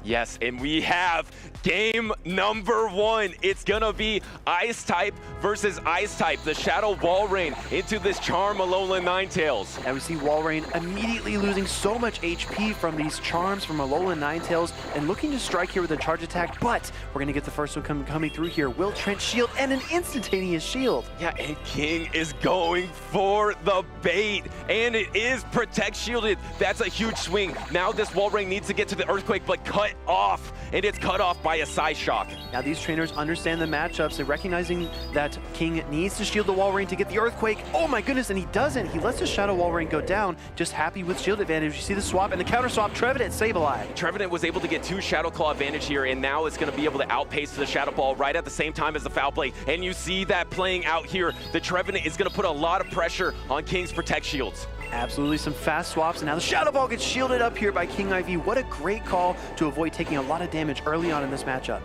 Yes, and we have game number 1. It's gonna be Ice type versus Ice type. The Shadow Walrein into this Charm Alolan Ninetales. And we see Walrein immediately losing so much HP from these charms from Alolan Ninetales and looking to strike here with a charge attack, but we're gonna get the first one coming through here. Will Trentszsc shield and an instantaneous shield. Yeah, and King is going for the bait, and it is Protect shielded. That's a huge swing. Now this Walrein needs to get to the Earthquake, but cut off, and it's cut off by a Psy Shock. Now these trainers understand the matchups and recognizing that King needs to shield the Walrein to get the Earthquake. Oh my goodness, and he doesn't. He lets the Shadow Walrein go down, just happy with shield advantage. You see the swap and the counter swap. Trevenant, Sableye. Trevenant was able to get 2 Shadow Claw advantage here, and now it's going to be able to outpace the Shadow Ball right at the same time as the Foul Play. And you see that playing out here. The Trevenant is going to put a lot of pressure on King's Protect shields. Absolutely some fast swaps, and now the Shadow Ball gets shielded up here by kiengiv. What a great call to avoid taking a lot of damage early on in this matchup.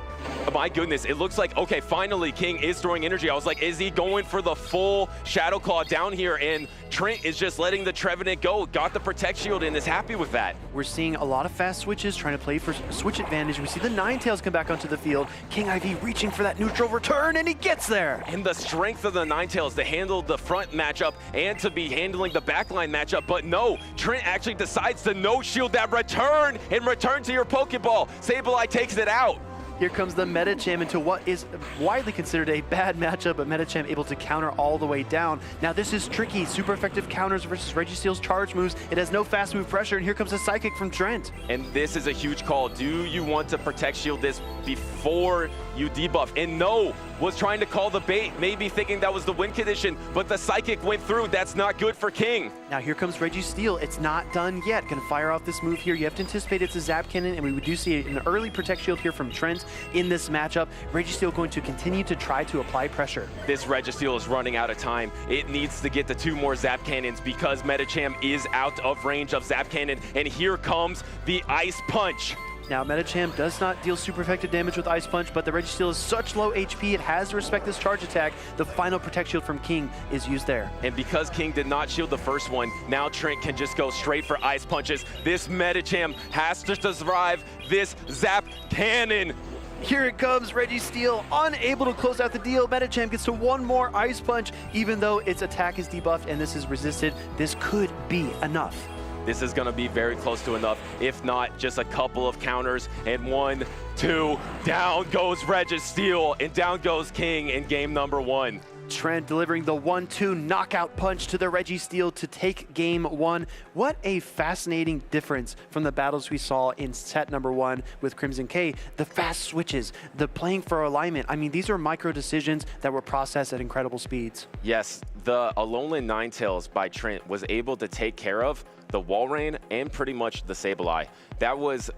Oh my goodness, it looks like, okay, finally King is throwing energy. I was like, is he going for the full Shadow Claw down here? And Trent is just letting the Trevenant go. Got the Protect shield and is happy with that. We're seeing a lot of fast switches, trying to play for switch advantage. We see the Ninetales come back onto the field. kiengiv reaching for that neutral return, and he gets there. And the strength of the Ninetales to handle the front matchup and to be handling the backline matchup. But no, Trent actually decides to no shield that return and return to your Pokeball. Sableye takes it out. Here comes the Medicham into what is widely considered a bad matchup, but Medicham able to counter all the way down. Now this is tricky. Super effective counters versus Registeel's charge moves. It has no fast move pressure, and here comes a Psychic from Trent. And this is a huge call. Do you want to Protect shield this before you debuff? And no, was trying to call the bait, maybe thinking that was the win condition, but the Psychic went through. That's not good for King. Now here comes Registeel. It's not done yet. Gonna fire off this move here. You have to anticipate it's a Zap Cannon, and we do see an early Protect shield here from Trent in this matchup. Registeel going to continue to try to apply pressure. This Registeel is running out of time. It needs to get the 2 more Zap Cannons because Medicham is out of range of Zap Cannon, and here comes the Ice Punch. Now, Medicham does not deal super effective damage with Ice Punch, but the Registeel is such low HP, it has to respect this charge attack. The final Protect shield from King is used there. And because King did not shield the first one, now Trent can just go straight for Ice Punches. This Medicham has to survive this Zap Cannon. Here it comes, Registeel, unable to close out the deal. Medicham gets to 1 more Ice Punch, even though its attack is debuffed and this is resisted. This could be enough. This is going to be very close to enough, if not just a couple of counters. And 1, 2, down goes Registeel, and down goes King in game number 1. Trent delivering the 1-2 knockout punch to the Registeel to take game 1. What a fascinating difference from the battles we saw in set number 1 with Crimson K. The fast switches, the playing for alignment. I mean, these are micro decisions that were processed at incredible speeds. Yes, the Alolan Ninetales by Trent was able to take care of the Walrein and pretty much the Sableye. That was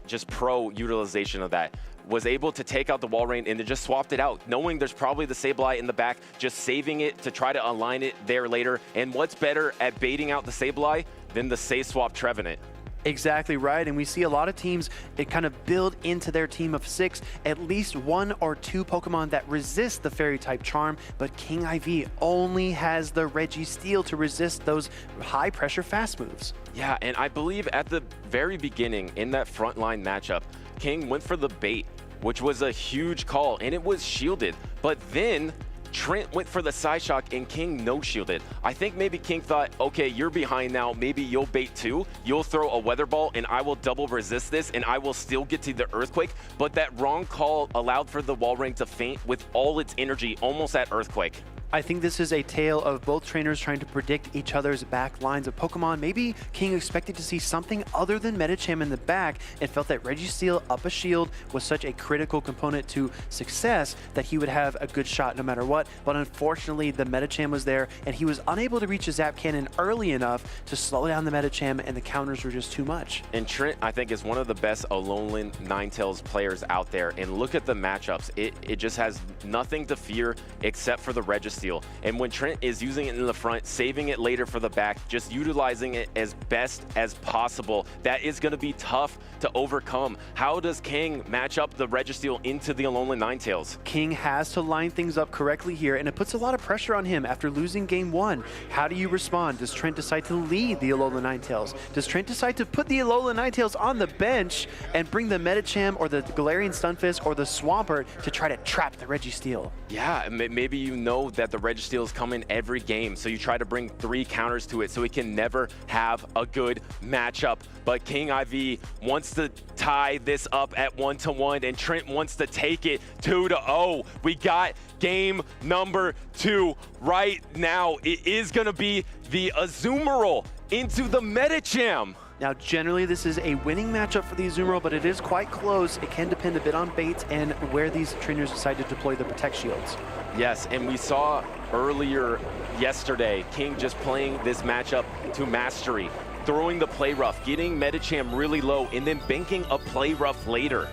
just pro utilization of that. Was able to take out the Walrein and then just swapped it out, knowing there's probably the Sableye in the back, just saving it to try to align it there later. And what's better at baiting out the Sableye than the Say Swap Trevenant? Exactly right, and we see a lot of teams that kind of build into their team of 6 at least 1 or 2 Pokemon that resist the Fairy type charm, but kiengiv only has the Registeel to resist those high pressure fast moves. Yeah, and I believe at the very beginning in that frontline matchup, King went for the bait, which was a huge call, and it was shielded, but then Trent went for the Psy Shock and King no shielded. I think maybe King thought, okay, you're behind now, maybe you'll bait too, you'll throw a Weather Ball and I will double resist this and I will still get to the Earthquake, but that wrong call allowed for the Walrein to faint with all its energy almost at Earthquake. I think this is a tale of both trainers trying to predict each other's back lines of Pokemon. Maybe King expected to see something other than Medicham in the back and felt that Registeel up a shield was such a critical component to success that he would have a good shot no matter what. But unfortunately, the Medicham was there and he was unable to reach a Zap Cannon early enough to slow down the Medicham, and the counters were just too much. And Trent, I think, is one of the best Alolan Ninetales players out there. And look at the matchups. It just has nothing to fear except for the Registeel Registeel. And when Trent is using it in the front, saving it later for the back, just utilizing it as best as possible, that is going to be tough to overcome. How does King match up the Registeel into the Alolan Ninetales? King has to line things up correctly here, and it puts a lot of pressure on him after losing game 1. How do you respond? Does Trent decide to lead the Alolan Ninetales? Does Trent decide to put the Alolan Ninetales on the bench and bring the Medicham or the Galarian Stunfisk or the Swampert to try to trap the Registeel? Yeah, maybe you know that the Registeel is coming every game, so you try to bring 3 counters to it so it can never have a good matchup. But kiengiv wants to tie this up at 1-1, and Trent wants to take it 2-0. We got game number 2 right now. It is going to be the Azumarill into the Medicham. Now, generally, this is a winning matchup for the Azumarill, but it is quite close. It can depend a bit on bait and where these trainers decide to deploy the Protect Shields. Yes, and we saw earlier yesterday, King just playing this matchup to mastery, throwing the Play Rough, getting Medicham really low, and then banking a Play Rough later.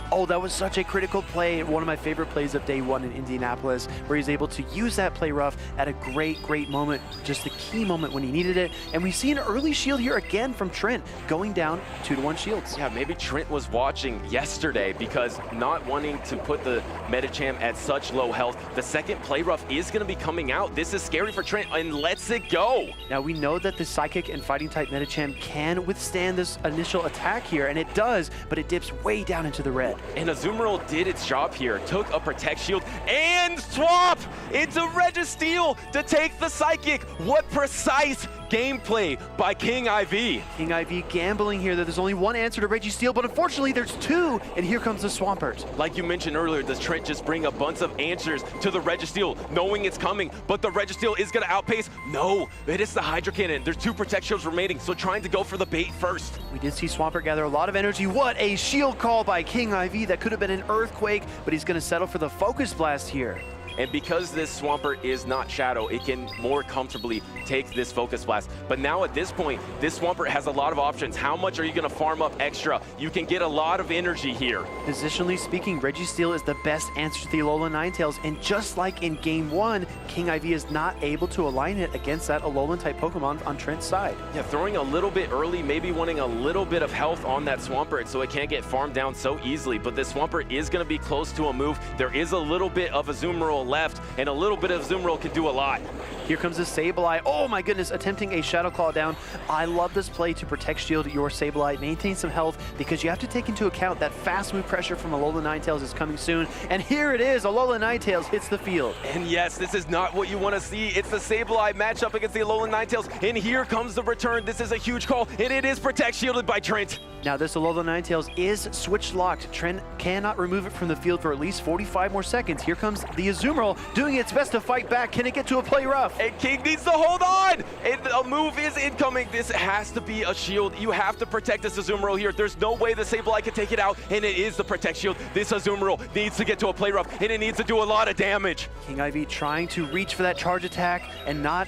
Oh, that was such a critical play. One of my favorite plays of day 1 in Indianapolis, where he's able to use that Play Rough at a great moment, just the key moment when he needed it. And we see an early shield here again from Trent, going down 2-1 shields. Yeah, maybe Trent was watching yesterday because not wanting to put the Medicham at such low health. The second Play Rough is going to be coming out. This is scary for Trent, and lets it go. Now, we know that the Psychic and Fighting type Medicham can withstand this initial attack here, and it does, but it dips way down into the red. And Azumarill did its job here, took a Protect Shield and swap into Registeel to take the Psychic. What precise gameplay by kiengiv. kiengiv gambling here that there's only one answer to Registeel, but unfortunately there's 2, and here comes the Swampert. Like you mentioned earlier, does Trent just bring a bunch of answers to the Registeel, knowing it's coming, but the Registeel is going to outpace? No, it is the Hydro Cannon. There's 2 Protect Shields remaining, so trying to go for the bait first. We did see Swampert gather a lot of energy. What a shield call by kiengiv. That could have been an Earthquake, but he's going to settle for the Focus Blast here. And because this Swampert is not Shadow, it can more comfortably take this Focus Blast. But now at this point, this Swampert has a lot of options. How much are you going to farm up extra? You can get a lot of energy here. Positionally speaking, Registeel is the best answer to the Alolan Ninetales, and just like in game 1, kiengiv is not able to align it against that Alolan-type Pokemon on Trent's side. Yeah, throwing a little bit early, maybe wanting a little bit of health on that Swampert so it can't get farmed down so easily. But this Swampert is going to be close to a move. There is a little bit of Azumarill left, and a little bit of Azumarill can do a lot. Here comes the Sableye. Oh my goodness, attempting a Shadow Claw down. I love this play to Protect Shield your Sableye, maintain some health, because you have to take into account that fast move pressure from Alolan Ninetales is coming soon. And here it is, Alolan Ninetales hits the field. And yes, this is not what you want to see. It's the Sableye matchup against the Alolan Ninetales, and here comes the return. This is a huge call, and it is Protect Shielded by Trent. Now this Alolan Ninetales is switch locked. Trent cannot remove it from the field for at least 45 more seconds. Here comes the Azumarill doing its best to fight back. Can it get to a Play Rough? And King needs to hold on! And a move is incoming. This has to be a shield. You have to protect this Azumarill here. There's no way the Sableye can take it out, and it is the Protect Shield. This Azumarill needs to get to a Play Rough, and it needs to do a lot of damage. kiengiv trying to reach for that charge attack and not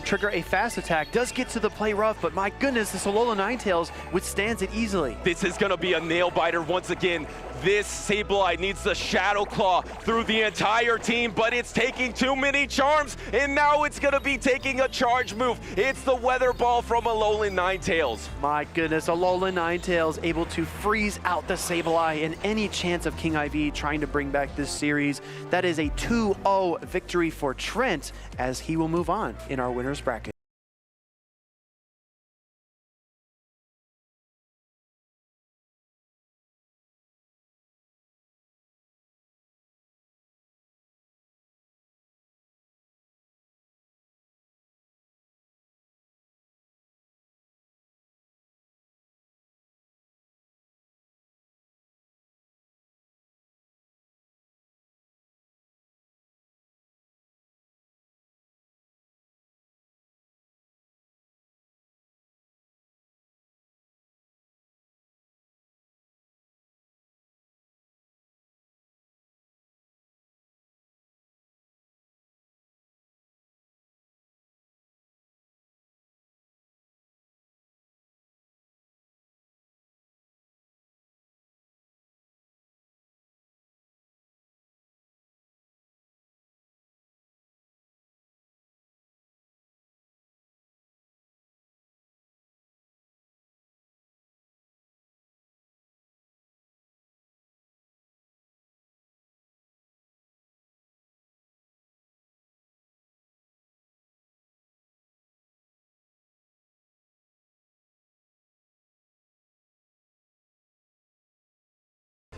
trigger a fast attack. Does get to the Play Rough, but my goodness, this Alolan Ninetales withstands it easily. This is going to be a nail biter once again. This Sableye needs the Shadow Claw through the entire team, but it's taking too many charms, and now it's going to be taking a charge move. It's the Weather Ball from Alolan Ninetales. My goodness, Alolan Ninetales able to freeze out the Sableye, and any chance of kiengiv trying to bring back this series. That is a 2-0 victory for Trent, as he will move on in our winner's bracket.